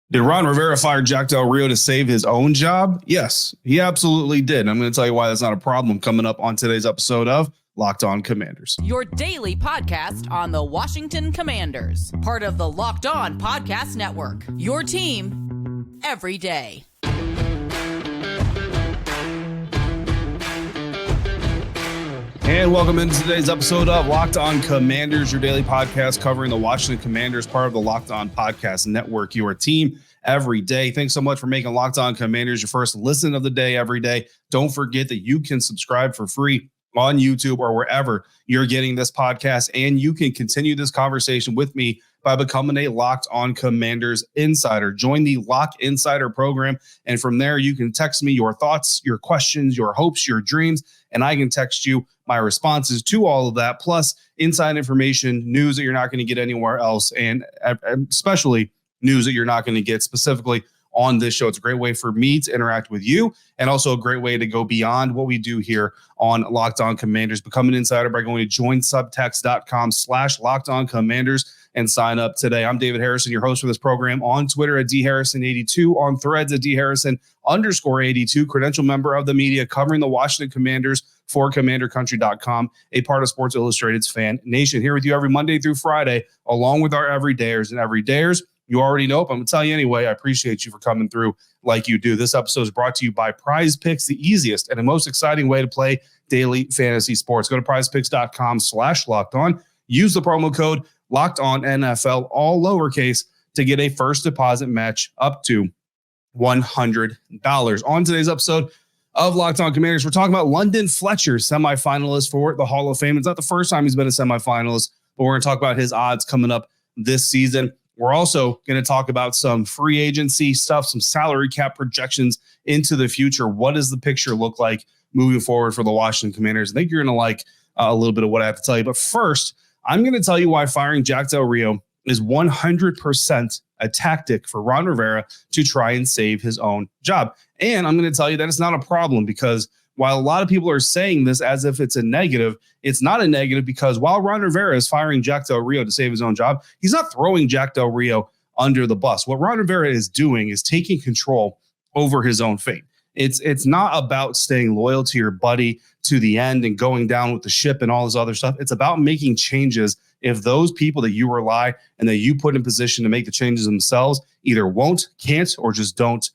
Did Ron Rivera fire Jack Del Rio to save his own job? Yes, he absolutely did. I'm going to tell you why that's not a problem coming up on today's episode of Locked On Commanders. Your daily podcast on the Washington Commanders. Part of the Locked On Podcast Network. Your team every day. And welcome into today's episode of Locked On Commanders, your daily podcast covering the Washington Commanders, part of the Locked On Podcast Network, your team every day. Thanks so much for making Locked On Commanders your first listen of the day every day. Don't forget that you can subscribe for free on YouTube or wherever you're getting this podcast, and you can continue this conversation with me by becoming a Locked On Commanders Insider. Join the Lock Insider program, and from there you can text me your thoughts, your questions, your hopes, your dreams, and I can text you my responses to all of that, plus inside information, news that you're not going to get anywhere else, and especially news that you're not going to get specifically on this show. It's a great way for me to interact with you, and also a great way to go beyond what we do here on Locked On Commanders. Become an insider by going to joinsubtext.com/LockedOnCommanders and sign up today. I'm David Harrison, your host for this program, on Twitter at dharrison82, on Threads at dharrison_82, credential member of the media covering the Washington Commanders for CommanderCountry.com, a part of Sports Illustrated's FanNation. Here with you every Monday through Friday, along with our everydayers and everydayers. You already know, but I'm going to tell you anyway, I appreciate you for coming through like you do. This episode is brought to you by Prize Picks, the easiest and the most exciting way to play daily fantasy sports. Go to prizepicks.com/lockedon. Use the promo code LOCKEDONNFL, all lowercase, to get a first deposit match up to $100. On today's episode of Locked On Commanders, we're talking about London Fletcher, semifinalist for the Hall of Fame. It's not the first time he's been a semifinalist, but we're going to talk about his odds coming up this season. We're also going to talk about some free agency stuff, some salary cap projections into the future. What does the picture look like moving forward for the Washington Commanders? I think you're going to like a little bit of what I have to tell you. But first, I'm going to tell you why firing Jack Del Rio is 100% a tactic for Ron Rivera to try and save his own job. And I'm going to tell you that it's not a problem, because while a lot of people are saying this as if it's a negative, it's not a negative, because while Ron Rivera is firing Jack Del Rio to save his own job, he's not throwing Jack Del Rio under the bus. What Ron Rivera is doing is taking control over his own fate. It's not about staying loyal to your buddy to the end and going down with the ship and all this other stuff. It's about making changes if those people that you rely and that you put in position to make the changes themselves either won't, can't, or just don't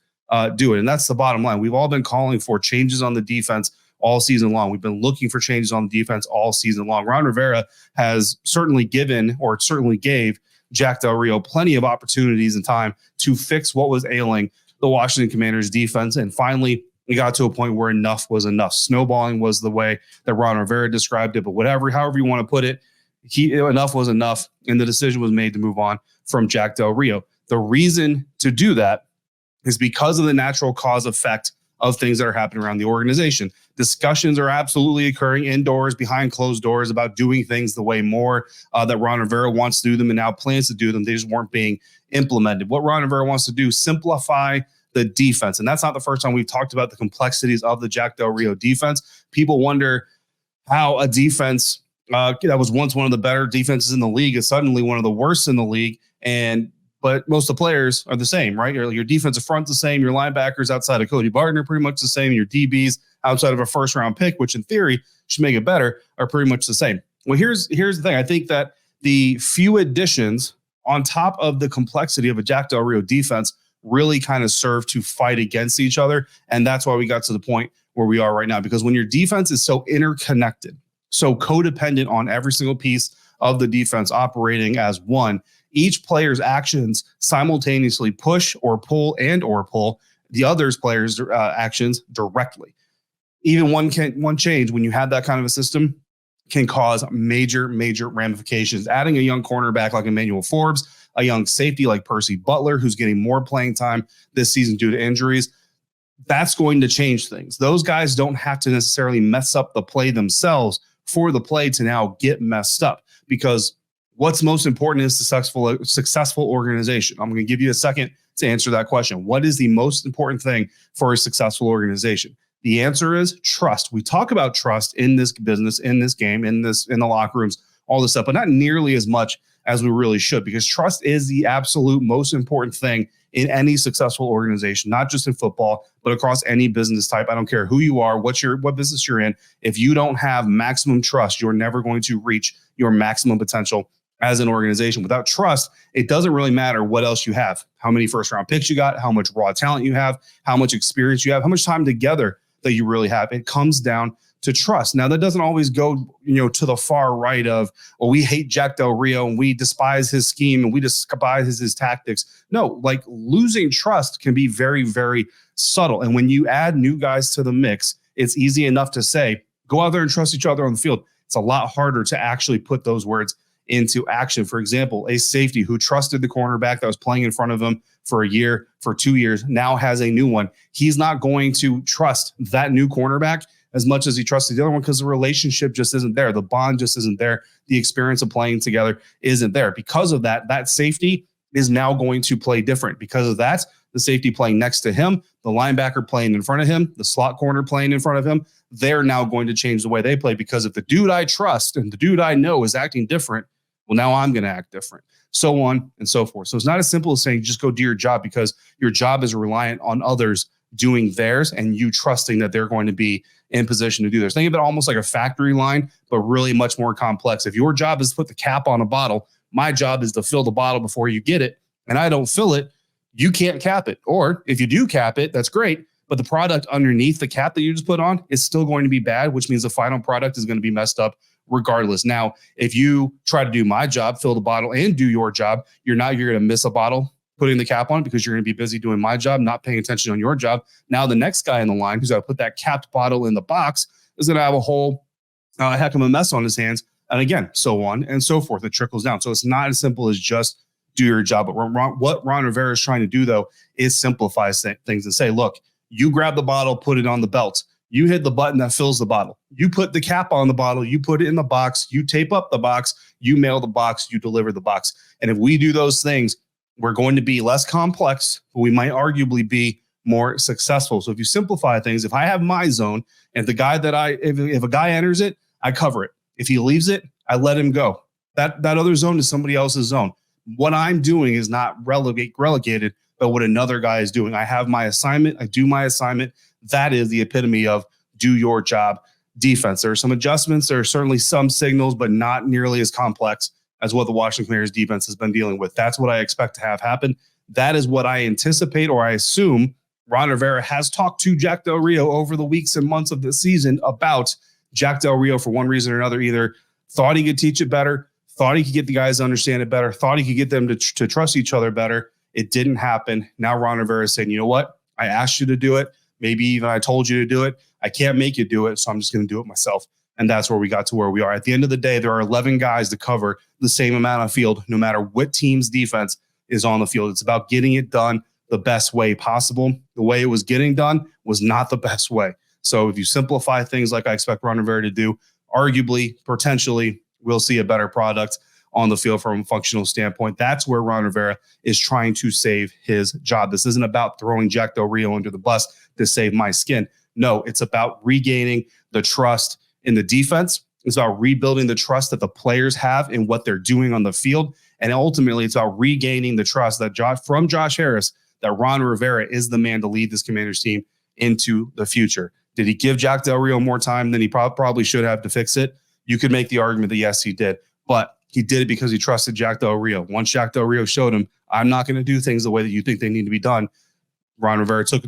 do it. And that's the bottom line. We've all been calling for changes on the defense all season long. We've been looking for changes on the defense all season long. Ron Rivera has certainly given, or certainly gave, Jack Del Rio plenty of opportunities and time to fix what was ailing the Washington Commanders defense. And finally, we got to a point where enough was enough. Snowballing was the way that Ron Rivera described it, but however you want to put it, enough was enough. And the decision was made to move on from Jack Del Rio. The reason to do that is because of the natural cause effect of things that are happening around the organization. Discussions are absolutely occurring indoors, behind closed doors, about doing things the way that Ron Rivera wants to do them and now plans to do them. They just weren't being implemented. What Ron Rivera wants to do, simplify the defense. And that's not the first time we've talked about the complexities of the Jack Del Rio defense. People wonder how a defense that was once one of the better defenses in the league is suddenly one of the worst in the league. But most of the players are the same, right? Your defensive front's the same. Your linebackers outside of Cody Barton are pretty much the same. Your DBs outside of a first-round pick, which in theory should make it better, are pretty much the same. Well, here's the thing. I think that the few additions on top of the complexity of a Jack Del Rio defense really kind of serve to fight against each other. And that's why we got to the point where we are right now. Because when your defense is so interconnected, so codependent on every single piece of the defense operating as one, each player's actions simultaneously push or pull the other's players' actions directly. Even one change, when you have that kind of a system, can cause major ramifications. Adding a young cornerback like Emmanuel Forbes, a young safety like Percy Butler, who's getting more playing time this season due to injuries, that's going to change things. Those guys don't have to necessarily mess up the play themselves for the play to now get messed up, because what's most important is successful organization. I'm going to give you a second to answer that question. What is the most important thing for a successful organization? The answer is trust. We talk about trust in this business, in this game, in the locker rooms all this stuff, but not nearly as much as we really should, because trust is the absolute most important thing in any successful organization, not just in football, but across any business type. I don't care who you are, what business you're in. If you don't have maximum trust, you're never going to reach your maximum potential as an organization. Without trust, it doesn't really matter what else you have, how many first round picks you got, how much raw talent you have, how much experience you have, how much time together that you really have. It comes down to trust. Now, that doesn't always go, to the far right of, well, we hate Jack Del Rio and we despise his scheme and we despise his tactics. No, like losing trust can be very, very subtle. And when you add new guys to the mix, it's easy enough to say, go out there and trust each other on the field. It's a lot harder to actually put those words into action. For example, a safety who trusted the cornerback that was playing in front of him for a year, for 2 years, now has a new one. He's not going to trust that new cornerback as much as he trusted the other one, because the relationship just isn't there. The bond just isn't there. The experience of playing together isn't there. Because of that, that safety is now going to play different. Because of that, the safety playing next to him, the linebacker playing in front of him, the slot corner playing in front of him, they're now going to change the way they play. Because if the dude I trust and the dude I know is acting different, well, now I'm going to act different, so on and so forth. So it's not as simple as saying just go do your job, because your job is reliant on others doing theirs and you trusting that they're going to be in position to do theirs. Think of it almost like a factory line, but really much more complex. If your job is to put the cap on a bottle, my job is to fill the bottle before you get it, and I don't fill it, you can't cap it. Or if you do cap it, that's great, but the product underneath the cap that you just put on is still going to be bad, which means the final product is going to be messed up regardless. Now, if you try to do my job, fill the bottle, and do your job, you're going to miss a bottle putting the cap on, because you're going to be busy doing my job, not paying attention on your job. Now the next guy in the line who's got to put that capped bottle in the box is going to have a whole heck of a mess on his hands. And again, so on and so forth. It trickles down. So it's not as simple as just do your job. But what Ron Rivera is trying to do, though, is simplify things and say, look, you grab the bottle, put it on the belt. You hit the button that fills the bottle. You put the cap on the bottle. You put it in the box. You tape up the box. You mail the box. You deliver the box. And if we do those things, we're going to be less complex, but we might arguably be more successful. So if you simplify things, if I have my zone, and the guy if a guy enters it, I cover it. If he leaves it, I let him go. That other zone is somebody else's zone. What I'm doing is not relegated, but what another guy is doing. I have my assignment. I do my assignment. That is the epitome of do your job defense. There are some adjustments. There are certainly some signals, but not nearly as complex as what the Washington Commanders defense has been dealing with. That's what I expect to have happen. That is what I anticipate, or I assume Ron Rivera has talked to Jack Del Rio over the weeks and months of the season about. Jack Del Rio, for one reason or another, either thought he could teach it better, thought he could get the guys to understand it better, thought he could get them to trust each other better. It didn't happen. Now Ron Rivera is saying, you know what? I asked you to do it. Maybe even I told you to do it. I can't make you do it, so I'm just going to do it myself. And that's where we got to where we are. At the end of the day, there are 11 guys to cover the same amount of field, no matter what team's defense is on the field. It's about getting it done the best way possible. The way it was getting done was not the best way. So if you simplify things like I expect Ron Rivera to do, arguably, potentially, we'll see a better product on the field from a functional standpoint. That's where Ron Rivera is trying to save his job. This isn't about throwing Jack Del Rio under the bus to save my skin. No, it's about regaining the trust in the defense. It's about rebuilding the trust that the players have in what they're doing on the field. And ultimately, it's about regaining the trust that from Josh Harris, that Ron Rivera is the man to lead this Commanders team into the future. Did he give Jack Del Rio more time than he probably should have to fix it? You could make the argument that yes, he did. But he did it because he trusted Jack Del Rio. Once Jack Del Rio showed him, I'm not going to do things the way that you think they need to be done, Ron Rivera took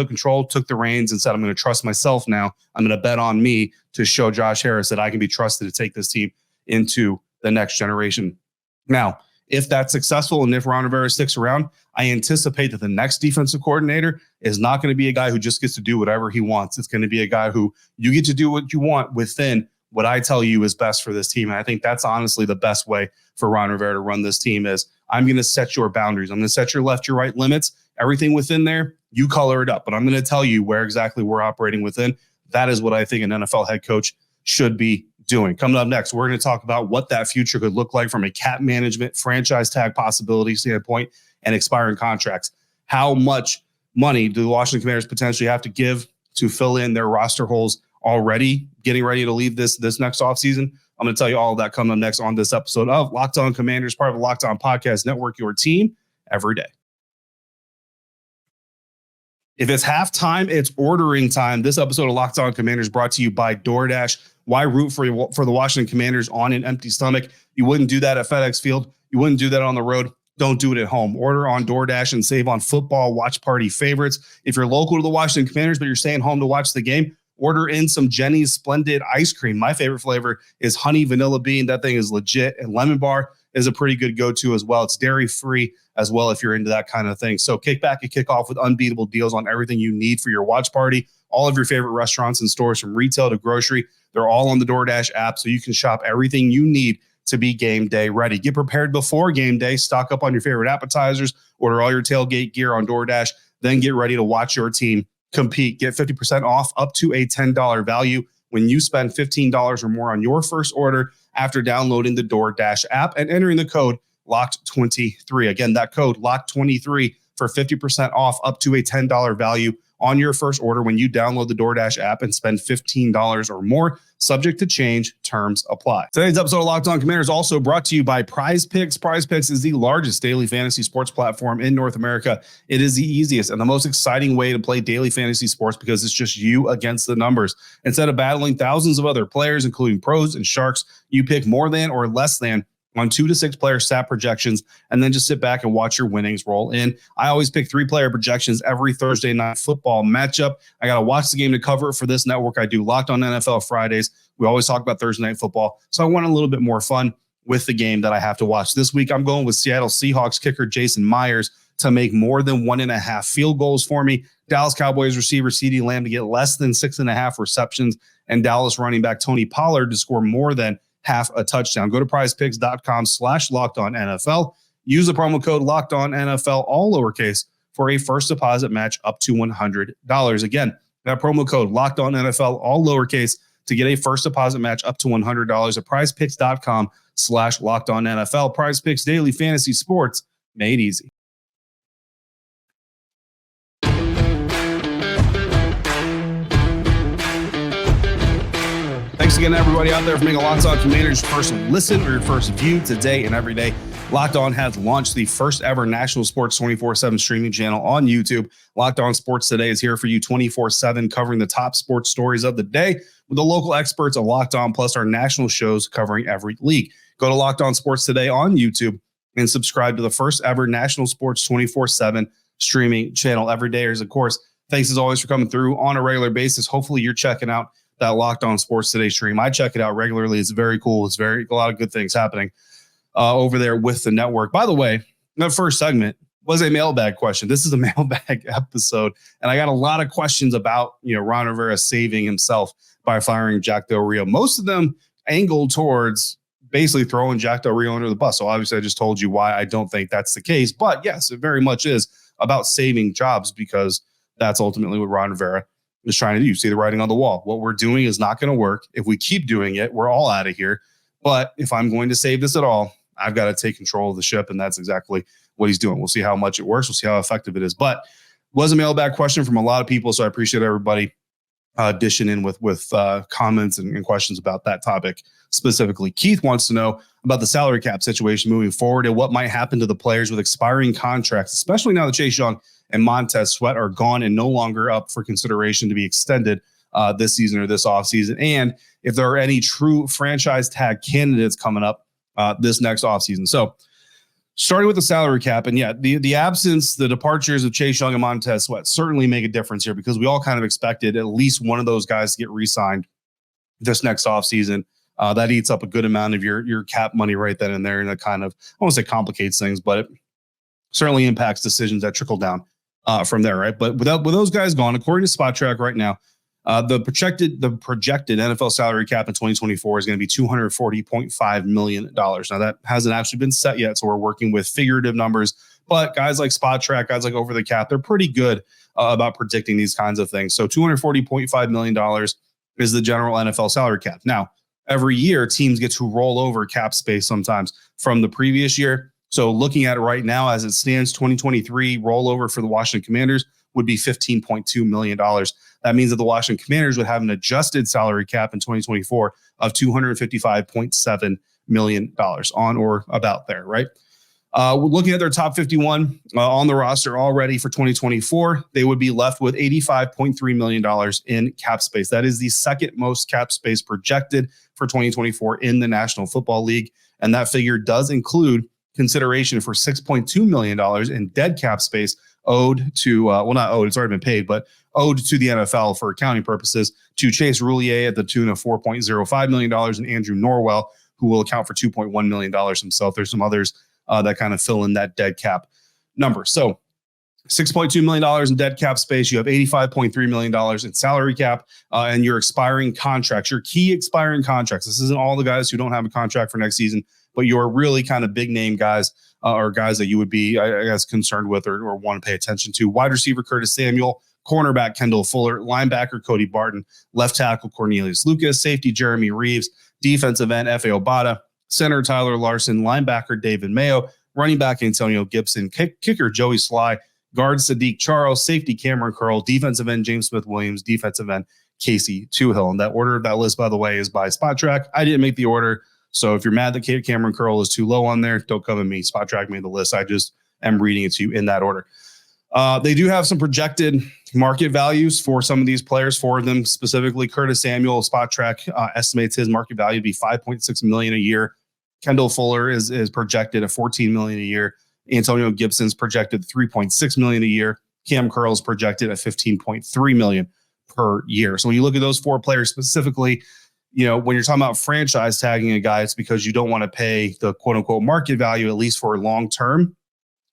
control, took the reins, and said, I'm going to trust myself now. I'm going to bet on me to show Josh Harris that I can be trusted to take this team into the next generation. Now, if that's successful and if Ron Rivera sticks around, I anticipate that the next defensive coordinator is not going to be a guy who just gets to do whatever he wants. It's going to be a guy who you get to do what you want within what I tell you is best for this team. And I think that's honestly the best way for Ron Rivera to run this team is I'm going to set your boundaries. I'm going to set your left, your right limits. Everything within there, you color it up. But I'm going to tell you where exactly we're operating within. That is what I think an NFL head coach should be doing. Coming up next, we're going to talk about what that future could look like from a cap management, franchise tag possibility standpoint, and expiring contracts. How much money do the Washington Commanders potentially have to give to fill in their roster holes already getting ready to leave this next offseason? I'm going to tell you all of that coming up next on this episode of Locked On Commanders, part of the Locked On Podcast Network, your team every day. If it's halftime, it's ordering time. This episode of Locked On Commanders brought to you by DoorDash. Why root for the Washington Commanders on an empty stomach? You wouldn't do that at FedEx Field. You wouldn't do that on the road. Don't do it at home. Order on DoorDash and save on football watch party favorites. If you're local to the Washington Commanders, but you're staying home to watch the game, order in some Jenny's Splendid ice cream. My favorite flavor is honey vanilla bean. That thing is legit. And lemon bar is a pretty good go-to as well. It's dairy-free as well if you're into that kind of thing. So kick back and kick off with unbeatable deals on everything you need for your watch party. All of your favorite restaurants and stores from retail to grocery, they're all on the DoorDash app, so you can shop everything you need to be game day ready. Get prepared before game day. Stock up on your favorite appetizers. Order all your tailgate gear on DoorDash. Then get ready to watch your team compete. Get 50% off up to a $10 value when you spend $15 or more on your first order after downloading the DoorDash app and entering the code LOCKED23. Again, that code LOCKED23 for 50% off up to a $10 value on your first order when you download the DoorDash app and spend $15 or more. Subject to change. Terms apply. Today's episode of Locked On Commanders also brought to you by Prize Picks. Prize Picks is the largest daily fantasy sports platform in North America. It is the easiest and the most exciting way to play daily fantasy sports because it's just you against the numbers. Instead of battling thousands of other players, including pros and sharks, you pick more than or less than on 2 to 6 player stat projections, and then just sit back and watch your winnings roll in. I always pick 3-player projections every Thursday night football matchup. I got to watch the game to cover it for this network. I do Locked On NFL Fridays. We always talk about Thursday night football. So I want a little bit more fun with the game that I have to watch. This week, I'm going with Seattle Seahawks kicker Jason Myers to make more than 1.5 field goals for me. Dallas Cowboys receiver CeeDee Lamb to get less than 6.5 receptions, and Dallas running back Tony Pollard to score more than half a touchdown. Go to prizepicks.com/LockedOnNFL. Use the promo code LockedOnNFL, all lowercase, for a first deposit match up to $100. Again, that promo code LockedOnNFL, all lowercase, to get a first deposit match up to $100 at prizepicks.com/LockedOnNFL. Prize Picks Daily Fantasy Sports made easy. Thanks again, everybody out there, for making Locked On Commanders first listen or your first view today and every day. Locked On has launched the first ever national sports 24/7 streaming channel on YouTube. Locked On Sports Today is here for you 24/7, covering the top sports stories of the day with the local experts of Locked On, plus our national shows covering every league. Go to Locked On Sports Today on YouTube and subscribe to the first ever national sports 24/7 streaming channel. Every day is, of course, thanks as always for coming through on a regular basis. Hopefully you're checking out that Locked On Sports Today stream. I check it out regularly. It's very cool. It's a lot of good things happening over there with the network. By the way, that first segment was a mailbag question. This is a mailbag episode, and I got a lot of questions about, Ron Rivera saving himself by firing Jack Del Rio. Most of them angled towards basically throwing Jack Del Rio under the bus. So obviously I just told you why I don't think that's the case. But yes, it very much is about saving jobs, because that's ultimately what Ron Rivera is trying to do. You see the writing on the wall. What we're doing is not going to work. If we keep doing it, we're all out of here. But if I'm going to save this at all, I've got to take control of the ship, and that's exactly what he's doing. We'll see how much it works. We'll see how effective it is. But it was a mailbag question from a lot of people, so I appreciate everybody dishing in with comments and questions about that topic specifically. Keith wants to know about the salary cap situation moving forward and what might happen to the players with expiring contracts, especially now that Chase Young and Montez Sweat are gone and no longer up for consideration to be extended this season or this offseason, and if there are any true franchise tag candidates coming up this next offseason. So starting with the salary cap, and the absence, the departures of Chase Young and Montez Sweat certainly make a difference here, because we all kind of expected at least one of those guys to get re-signed this next offseason. That eats up a good amount of your cap money right then and there, and it kind of, I won't say complicates things, but it certainly impacts decisions that trickle down from there, right? But with those guys gone, according to Spot Track right now, the projected NFL salary cap in 2024 is going to be $240.5 million. Now, that hasn't actually been set yet, so we're working with figurative numbers. But guys like Spot Track, guys like Over the Cap, they're pretty good about predicting these kinds of things. So $240.5 million is the general NFL salary cap. Now, every year, teams get to roll over cap space sometimes from the previous year. So looking at it right now, as it stands, 2023 rollover for the Washington Commanders would be $15.2 million. That means that the Washington Commanders would have an adjusted salary cap in 2024 of $255.7 million, on or about there, right? Looking at their top 51 on the roster already for 2024, they would be left with $85.3 million in cap space. That is the second most cap space projected for 2024 in the National Football League. And that figure does include consideration for $6.2 million in dead cap space owed to, not owed, it's already been paid, but owed to the NFL for accounting purposes to Chase Roulier at the tune of $4.05 million and Andrew Norwell, who will account for $2.1 million himself. There's some others that kind of fill in that dead cap number. So $6.2 million in dead cap space. You have $85.3 million in salary cap, and your expiring contracts, your key expiring contracts. This isn't all the guys who don't have a contract for next season, but your really kind of big name guys or guys that you would be, I guess, concerned with or want to pay attention to. Wide receiver Curtis Samuel, cornerback Kendall Fuller, linebacker Cody Barton, left tackle Cornelius Lucas, safety Jeremy Reeves, defensive end Efe Obada, center Tyler Larson, linebacker David Mayo, running back Antonio Gibson, kicker Joey Sly, guard Sadiq Charles, safety Cameron Curl, defensive end James Smith-Williams, defensive end Casey Toohill. And that order of that list, by the way, is by Spot Track. I didn't make the order, so if you're mad that Cameron Curl is too low on there, don't come at me. Spot Track made the list. I just am reading it to you in that order. They do have some projected market values for some of these players. For them specifically, Curtis Samuel, Spot Track estimates his market value to be $5.6 million a year. Kendall Fuller is projected at $14 million a year. Antonio Gibson's projected $3.6 million a year. Cam Curl's projected at $15.3 million per year. So when you look at those four players specifically, when you're talking about franchise tagging a guy, it's because you don't want to pay the quote unquote market value, at least for long term.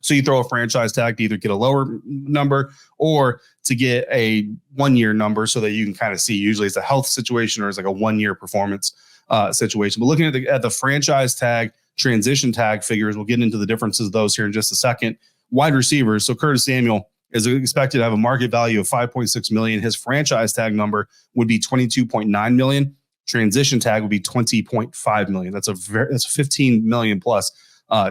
So you throw a franchise tag to either get a lower number or to get a 1 year number so that you can kind of see, usually it's a health situation or it's like a 1 year performance situation. But looking at the franchise tag, transition tag figures, we'll get into the differences of those here in just a second. Wide receivers. So Curtis Samuel is expected to have a market value of $5.6 million. His franchise tag number would be $22.9 million. Transition tag would be $20.5 million. That's a $15 million plus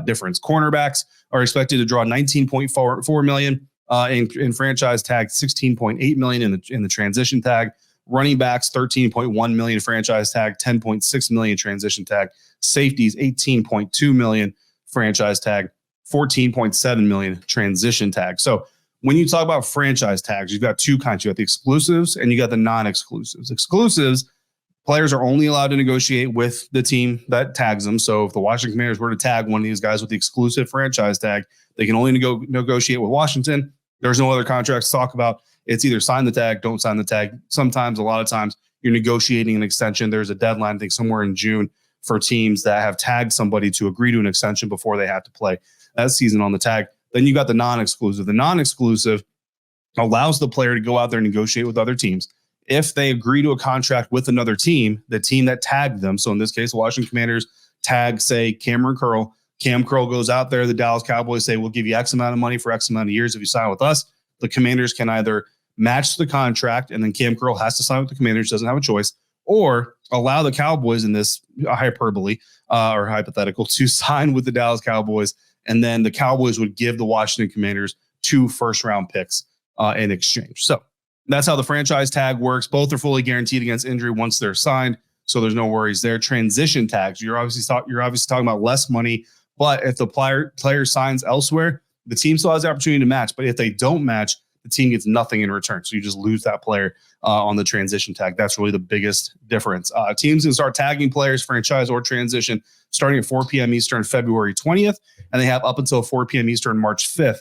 difference. Cornerbacks are expected to draw $19.4 million in franchise tag, $16.8 million in the transition tag. Running backs, $13.1 million franchise tag, $10.6 million transition tag. Safeties, $18.2 million franchise tag, $14.7 million transition tag. So when you talk about franchise tags, you've got two kinds. You got the exclusives and you got the non-exclusives. Exclusives, players are only allowed to negotiate with the team that tags them. So if the Washington Commanders were to tag one of these guys with the exclusive franchise tag, they can only negotiate with Washington. There's no other contracts to talk about. It's either sign the tag, don't sign the tag. Sometimes, a lot of times, you're negotiating an extension. There's a deadline, I think somewhere in June, for teams that have tagged somebody to agree to an extension before they have to play that season on the tag. Then you got the non-exclusive. The non-exclusive allows the player to go out there and negotiate with other teams. If they agree to a contract with another team, the team that tagged them, so in this case, Washington Commanders tag, say, Cameron Curl. Cam Curl goes out there. The Dallas Cowboys say, we'll give you X amount of money for X amount of years if you sign with us. The Commanders can either match the contract, and then Cam Curl has to sign with the Commanders, doesn't have a choice, or allow the Cowboys in this hyperbole or hypothetical to sign with the Dallas Cowboys, and then the Cowboys would give the Washington Commanders 2 first-round picks in exchange. So that's how the franchise tag works. Both are fully guaranteed against injury once they're signed, so there's no worries there. Transition tags, you're obviously talking about less money, but if the player signs elsewhere, the team still has the opportunity to match. But if they don't match, the team gets nothing in return. So you just lose that player on the transition tag. That's really the biggest difference. Teams can start tagging players, franchise or transition, starting at 4 p.m. Eastern, February 20th. And they have up until 4 p.m. Eastern, March 5th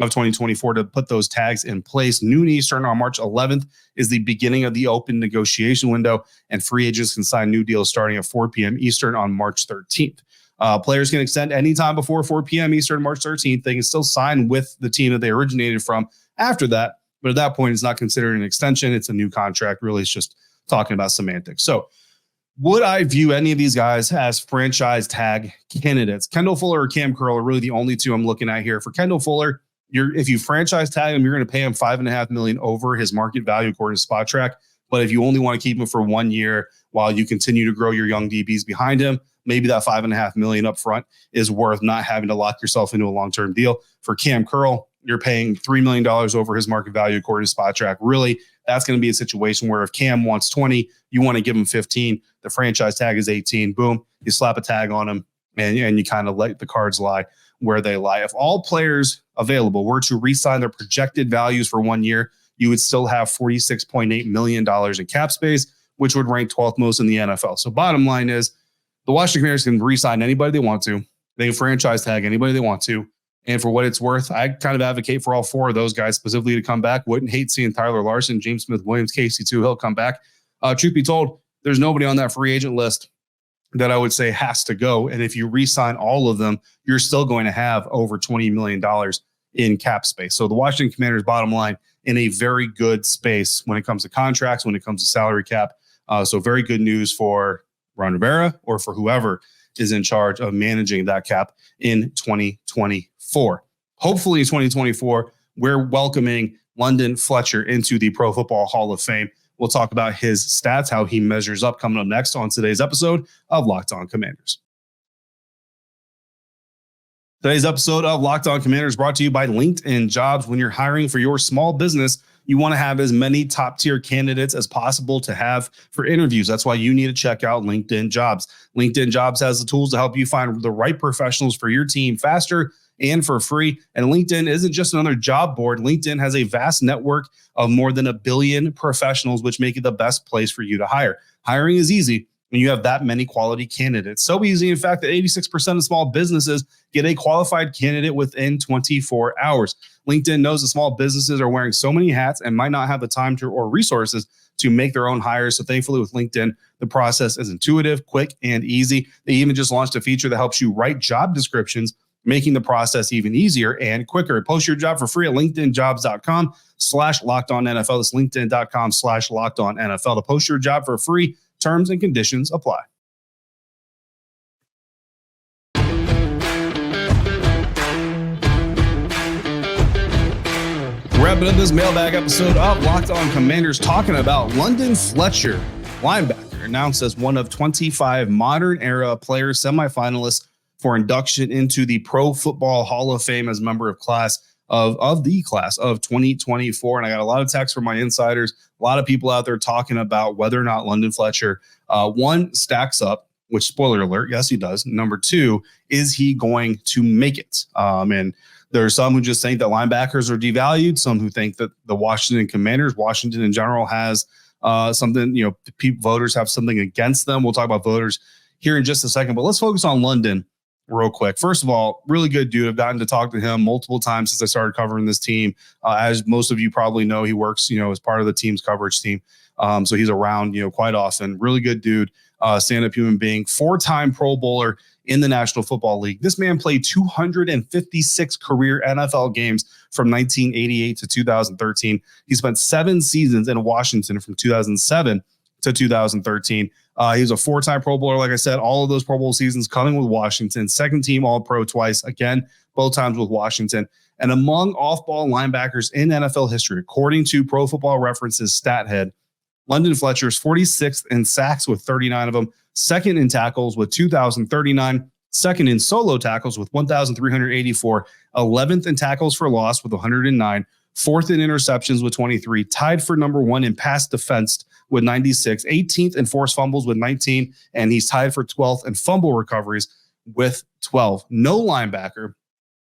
of 2024 to put those tags in place. Noon Eastern on March 11th is the beginning of the open negotiation window, and free agents can sign new deals starting at 4 p.m. Eastern on March 13th. Players can extend anytime before 4 p.m. Eastern, March 13th. They can still sign with the team that they originated from after that. But at that point, it's not considered an extension. It's a new contract. Really, it's just talking about semantics. So would I view any of these guys as franchise tag candidates? Kendall Fuller or Cam Curl are really the only two I'm looking at here. For Kendall Fuller, if you franchise tag him, you're going to pay him $5.5 million over his market value according to Spot Track. But if you only want to keep him for 1 year while you continue to grow your young DBs behind him, maybe that $5.5 million up front is worth not having to lock yourself into a long-term deal. For Cam Curl, you're paying $3 million over his market value according to Spot Track. Really, that's going to be a situation where if Cam wants 20, you want to give him 15. The franchise tag is 18. Boom, you slap a tag on him, and you kind of let the cards lie where they lie. If all players available were to re-sign their projected values for 1 year, you would still have $46.8 million in cap space, which would rank 12th most in the NFL. So bottom line is the Washington Commanders can re-sign anybody they want to. They can franchise tag anybody they want to. And for what it's worth, I kind of advocate for all four of those guys specifically to come back. Wouldn't hate seeing Tyler Larson, James Smith-Williams, Casey Hill come back. Truth be told, there's nobody on that free agent list that I would say has to go. And if you re-sign all of them, you're still going to have over $20 million in cap space. So the Washington Commanders, bottom line, in a very good space when it comes to contracts, when it comes to salary cap. So very good news for Ron Rivera or for whoever is in charge of managing that cap in 2024. Hopefully in 2024, we're welcoming London Fletcher into the Pro Football Hall of Fame. We'll talk about his stats, how he measures up, coming up next on today's episode of Locked On Commanders. Today's episode of Locked On Commanders brought to you by LinkedIn Jobs. When you're hiring for your small business, you want to have as many top-tier candidates as possible to have for interviews. That's why you need to check out LinkedIn Jobs. LinkedIn Jobs has the tools to help you find the right professionals for your team faster and for free. And LinkedIn isn't just another job board. LinkedIn has a vast network of more than 1 billion professionals, which make it the best place for you to hire. Hiring is easy when you have that many quality candidates. So easy, in fact, that 86% of small businesses get a qualified candidate within 24 hours. LinkedIn knows that small businesses are wearing so many hats and might not have the time to or resources to make their own hires. So thankfully with LinkedIn, the process is intuitive, quick, and easy. They even just launched a feature that helps you write job descriptions, making the process even easier and quicker. Post your job for free at linkedinjobs.com/LockedOnNFL. That's linkedin.com/LockedOnNFL to post your job for free. Terms and conditions apply. Wrapping up this mailbag episode of Locked On Commanders, talking about London Fletcher, linebacker, announced as one of 25 modern era players semifinalists for induction into the Pro Football Hall of Fame as member of the class of 2024. And I got a lot of texts from my insiders, a lot of people out there talking about whether or not London Fletcher, one, stacks up, which, spoiler alert, yes, he does. Number two, is he going to make it? And there are some who just think that linebackers are devalued, some who think that the Washington Commanders, Washington in general, has something, voters have something against them. We'll talk about voters here in just a second, but let's focus on London real quick. First of all, really good dude. I've gotten to talk to him multiple times since I started covering this team. As most of you probably know, he works, as part of the team's coverage team. So he's around, quite often. Really good dude, stand-up human being, 4-time Pro Bowler in the National Football League. This man played 256 career NFL games from 1988 to 2013. He spent 7 seasons in Washington from 2007 to 2013. He was a 4-time Pro Bowler. Like I said, all of those Pro Bowl seasons coming with Washington, 2nd team All-Pro twice, again, both times with Washington. And among off-ball linebackers in NFL history, according to Pro Football Reference's StatHead, London Fletcher's 46th in sacks with 39 of them, 2nd in tackles with 2,039, 2nd in solo tackles with 1,384, 11th in tackles for loss with 109, 4th in interceptions with 23, tied for number 1 in pass defense with 96, 18th in forced fumbles with 19, and he's tied for 12th in fumble recoveries with 12. No linebacker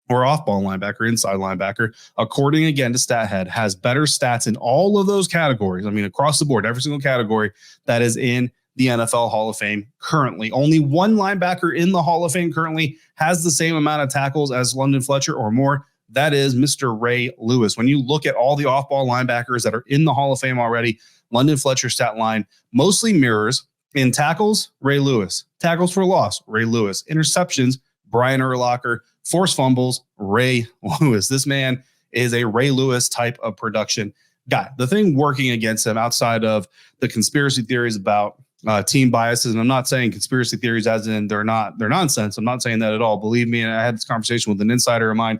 or off-ball linebacker, inside linebacker, according again to StatHead, has better stats in all of those categories. I mean, across the board, every single category that is in the NFL Hall of Fame currently. Only one linebacker in the Hall of Fame currently has the same amount of tackles as London Fletcher or more. That is Mr. Ray Lewis. When you look at all the off-ball linebackers that are in the Hall of Fame already, London Fletcher's stat line mostly mirrors. In tackles, Ray Lewis. Tackles for loss, Ray Lewis. Interceptions, Brian Urlacher. Forced fumbles, Ray Lewis. This man is a Ray Lewis type of production guy. The thing working against him outside of the conspiracy theories about team biases, and I'm not saying conspiracy theories as in they're nonsense. I'm not saying that at all. Believe me, and I had this conversation with an insider of mine.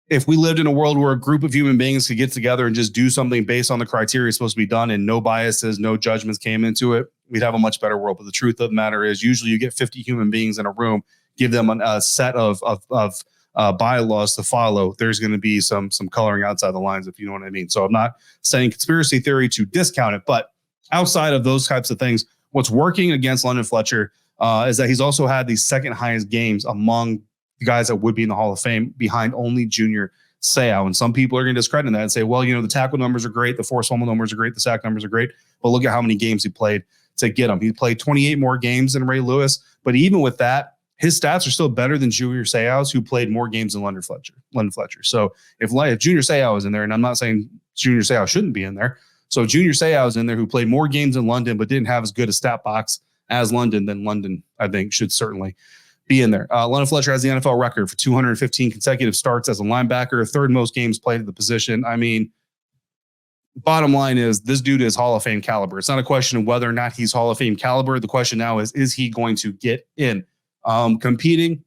If we lived in a world where a group of human beings could get together and just do something based on the criteria it's supposed to be done and no biases, no judgments came into it, we'd have a much better world. But the truth of the matter is usually you get 50 human beings in a room, give them a set of bylaws to follow, there's going to be some coloring outside the lines, if you know what I mean. So I'm not saying conspiracy theory to discount it, but outside of those types of things, what's working against London Fletcher is that he's also had the second highest games among the guys that would be in the Hall of Fame, behind only Junior Seau. And some people are going to discredit that and say, well, the tackle numbers are great, the forced fumble numbers are great, the sack numbers are great, but look at how many games he played to get them. He played 28 more games than Ray Lewis, but even with that, his stats are still better than Junior Seau's, who played more games than London Fletcher. So if Junior Seau is in there, and I'm not saying Junior Seau shouldn't be in there, so Junior Seau is in there, who played more games in London but didn't have as good a stat box as London, then London, I think, should certainly be in there. London Fletcher has the NFL record for 215 consecutive starts as a linebacker, third most games played at the position. I mean, bottom line is this dude is Hall of Fame caliber. It's not a question of whether or not he's Hall of Fame caliber. The question now is he going to get in? Competing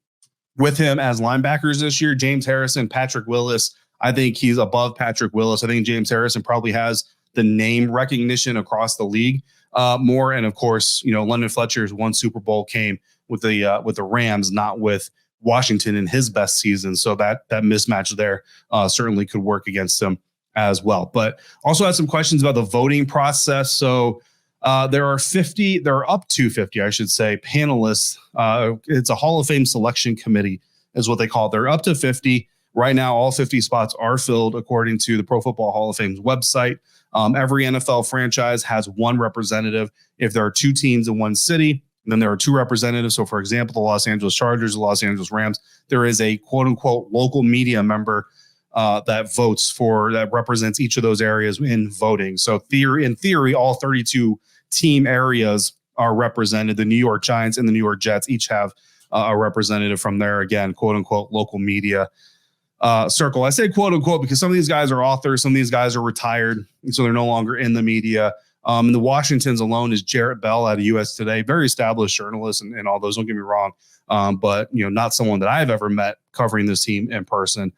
with him as linebackers this year, James Harrison, Patrick Willis. I think he's above Patrick Willis. I think James Harrison probably has the name recognition across the league more. And of course, London Fletcher's one Super Bowl came with the Rams, not with Washington in his best season. So that mismatch there certainly could work against him as well. But also had some questions about the voting process. So there are up to 50, I should say, panelists. It's a Hall of Fame selection committee is what they call it. They're up to 50. Right now, all 50 spots are filled according to the Pro Football Hall of Fame's website. Every NFL franchise has one representative. If there are two teams in one city, then there are two representatives. So, for example, the Los Angeles Chargers, the Los Angeles Rams, there is a quote-unquote local media member that represents each of those areas in voting. So in theory, all 32 team areas are represented. The New York Giants and the New York Jets each have a representative from there, again, quote unquote, local media circle. I say quote unquote because some of these guys are authors, some of these guys are retired, and so they're no longer in the media. In the Washingtons alone is Jarrett Bell out of US Today, very established journalist and all those, don't get me wrong. But not someone that I've ever met covering this team in person.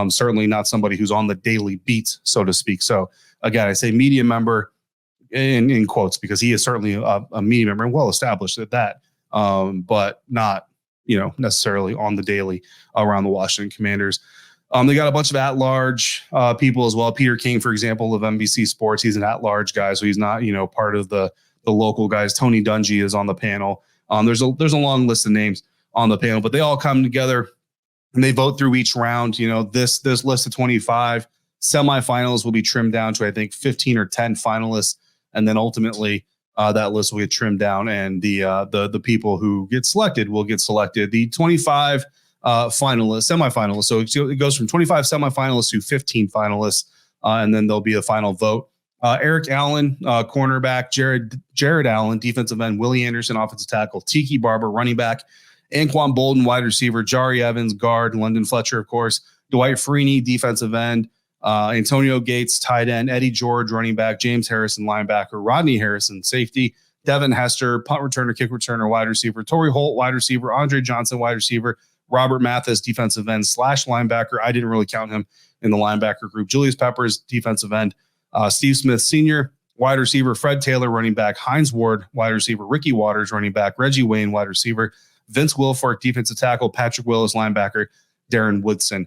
Certainly not somebody who's on the daily beat, so to speak. So again, I say media member in quotes because he is certainly a media member and well established at that, but not necessarily on the daily around the Washington Commanders. They got a bunch of at-large people as well. Peter King, for example, of NBC Sports, he's an at-large guy, so he's not part of the local guys. Tony Dungy is on the panel. There's a long list of names on the panel, but they all come together and they vote through each round. This list of 25 semifinals will be trimmed down to, I think, 15 or 10 finalists, and then ultimately that list will get trimmed down, and the people who get selected will get selected. The 25 semifinalists. So it goes from 25 semifinalists to 15 finalists, and then there'll be a final vote. Eric Allen, cornerback, Jared Allen, defensive end, Willie Anderson, offensive tackle, Tiki Barber, running back, Anquan Bolden, wide receiver, Jari Evans, guard, London Fletcher, of course, Dwight Freeney, defensive end, Antonio Gates, tight end, Eddie George, running back, James Harrison, linebacker, Rodney Harrison, safety, Devin Hester, punt returner, kick returner, wide receiver, Torrey Holt, wide receiver, Andre Johnson, wide receiver, Robert Mathis, defensive end / linebacker. I didn't really count him in the linebacker group. Julius Peppers, defensive end, Steve Smith, senior, wide receiver, Fred Taylor, running back, Hines Ward, wide receiver, Ricky Waters, running back, Reggie Wayne, wide receiver, Vince Wilfork, defensive tackle, Patrick Willis, linebacker, Darren Woodson,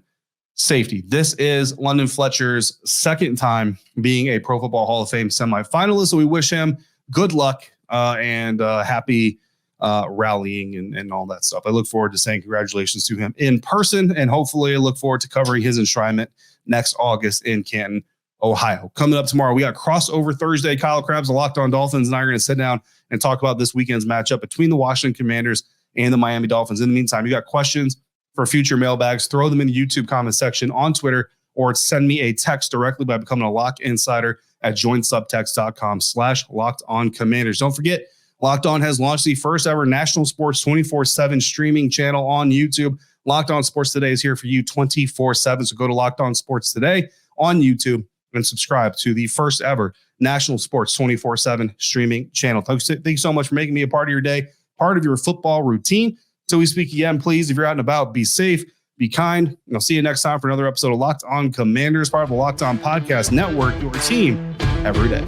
safety. This is London Fletcher's second time being a Pro Football Hall of Fame semifinalist. So we wish him good luck and happy rallying and all that stuff. I look forward to saying congratulations to him in person, and hopefully I look forward to covering his enshrinement next August in Canton, Ohio. Coming up tomorrow, we got crossover Thursday. Kyle Krabs, the Locked On Dolphins, and I are going to sit down and talk about this weekend's matchup between the Washington Commanders and the Miami Dolphins. In the meantime, you got questions for future mailbags, throw them in the YouTube comment section, on Twitter, or send me a text directly by becoming a Lock Insider at joinsubtext.com/LockedOnCommanders. Don't forget, Locked On has launched the first ever national sports 24/7 streaming channel on YouTube. Locked On Sports Today is here for you 24/7. So go to Locked On Sports Today on YouTube and subscribe to the first ever national sports 24/7 streaming channel. Thank you so much for making me a part of your day, part of your football routine. Till we speak again, please, if you're out and about, be safe, be kind, and I'll see you next time for another episode of Locked On Commanders, part of the Locked On Podcast Network, your team every day.